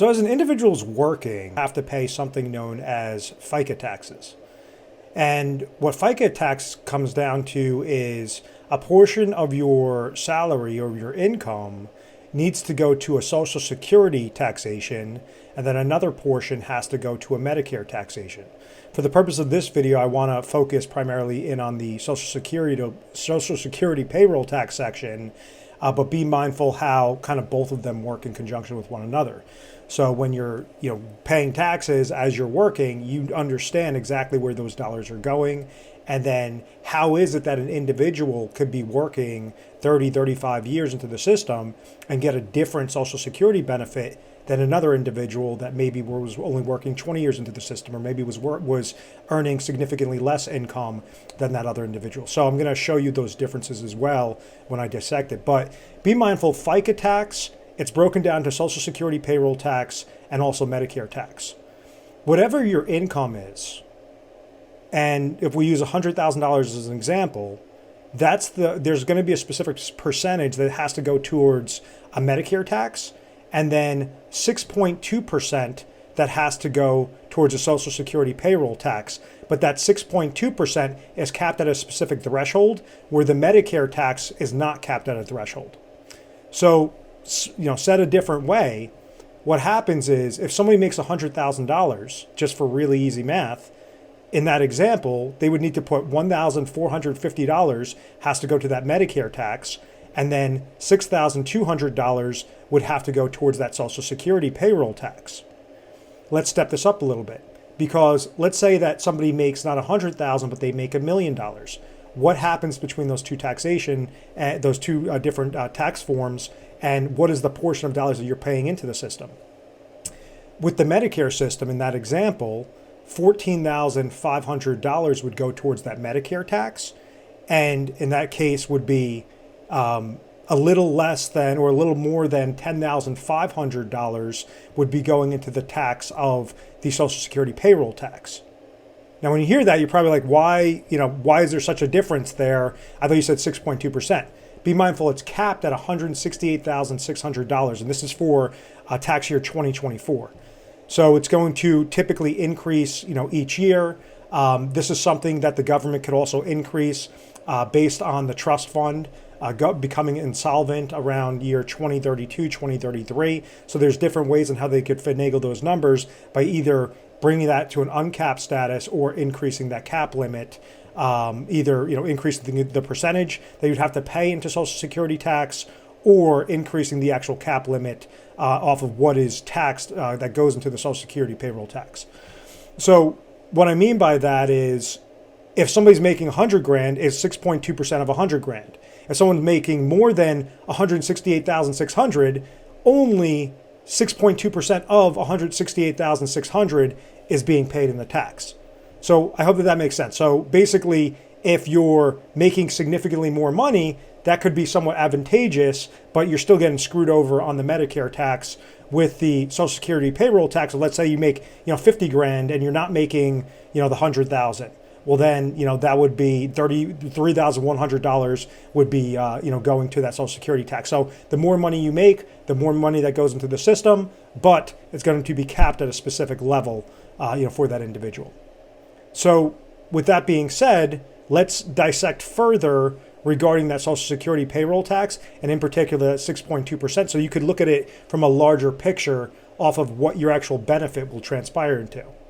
So as an individual's working, you have to pay something known as FICA taxes. And what FICA tax comes down to is a portion of your salary or your income needs to go to a Social Security taxation, and then another portion has to go to a Medicare taxation. For the purpose of this video, I want to focus primarily in on the Social Security payroll tax section, but be mindful how kind of both of them work in conjunction with one another. So when you're paying taxes as you're working, you understand exactly where those dollars are going. And then how is it that an individual could be working 30, 35 years into the system and get a different Social Security benefit than another individual that maybe was only working 20 years into the system, or maybe was earning significantly less income than that other individual. So I'm going to show you those differences as well when I dissect it. But be mindful, FICA tax, it's broken down to Social Security payroll tax and also Medicare tax. Whatever your income is, and if we use $100,000 as an example, there's going to be a specific percentage that has to go towards a Medicare tax, and then 6.2% that has to go towards a Social Security payroll tax. But that 6.2% is capped at a specific threshold, where the Medicare tax is not capped at a threshold. So, said a different way, what happens is if somebody makes $100,000, just for really easy math, in that example, they would need to put $1,450 has to go to that Medicare tax, and then $6,200 would have to go towards that Social Security payroll tax. Let's step this up a little bit, because let's say that somebody makes not $100,000, but they make $1 million. What happens between those two those two different tax forms, and what is the portion of dollars that you're paying into the system? With the Medicare system, in that example, $14,500 would go towards that Medicare tax, and in that case would be a little less than or a little more than $10,500 would be going into the tax of the Social Security payroll tax. Now, when you hear that, you're probably like, why is there such a difference there? I thought you said 6.2%. Be mindful, it's capped at $168,600, and this is for tax year 2024. So it's going to typically increase, each year. This is something that the government could also increase based on the trust fund becoming insolvent around year 2032, 2033. So there's different ways on how they could finagle those numbers by either bringing that to an uncapped status or increasing that cap limit. Either increasing the percentage that you'd have to pay into Social Security tax, or increasing the actual cap limit off of what is taxed that goes into the Social Security payroll tax. So what I mean by that is, if somebody's making 100 grand, it's 6.2% of 100 grand. If someone's making more than 168,600, only 6.2% of 168,600 is being paid in the tax. So I hope that makes sense. So basically, if you're making significantly more money, that could be somewhat advantageous, but you're still getting screwed over on the Medicare tax with the Social Security payroll tax. So let's say you make 50 grand and you're not making the 100,000. Well, then that would be $3,100 would be going to that Social Security tax. So the more money you make, the more money that goes into the system, but it's going to be capped at a specific level for that individual. So with that being said, let's dissect further regarding that Social Security payroll tax, and in particular 6.2%. So you could look at it from a larger picture off of what your actual benefit will transpire into.